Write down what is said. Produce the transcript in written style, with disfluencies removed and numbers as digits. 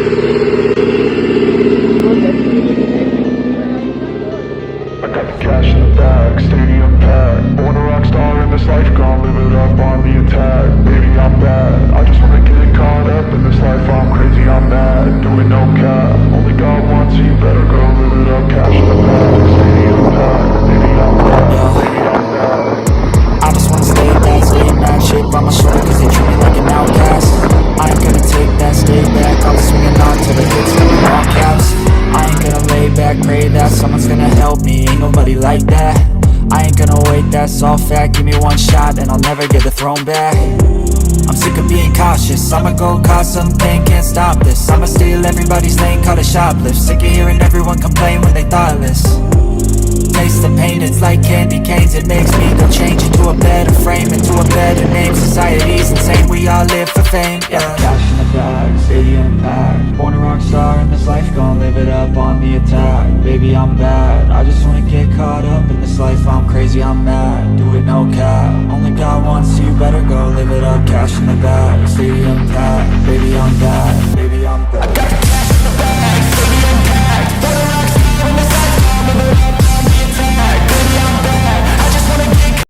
I got the cash in the bag, stadium packed. Born a rock star in this life, gon' live it up on the attack. Baby, I'm bad, I just wanna get caught up in this life. I'm crazy, I'm mad, doing no cap. Only God wants you, better go live it up. Cash in the bag, stadium packed. Baby, I'm bad, baby, I'm bad. I just wanna stay bad, stay mad. Shit on my shoulder cause they treat me like an outcast. I ain't gonna take that, stay back. I'm swinging on till the hits coming all caps. I ain't gonna lay back, pray that someone's gonna help me. Ain't nobody like that. I ain't gonna wait, that's all fact. Give me one shot and I'll never get the throne back. I'm sick of being cautious, I'ma go cause something, can't stop this. I'ma steal everybody's lane, call it shoplift. Sick of hearing everyone complain when they thoughtless. Taste the pain, it's like candy canes. It makes me go change into a better frame, into a better name. Society's insane, we all live for fame, yeah. Cash in the bag, stadium packed. Born a rock star in this life, gon' live it up on the attack. Baby, I'm bad, I just wanna get caught up in this life. I'm crazy, I'm mad, do it no cap. Only God wants you, better go live it up. Cash in the bag, stadium packed. Baby, I'm bad, baby, I'm bad.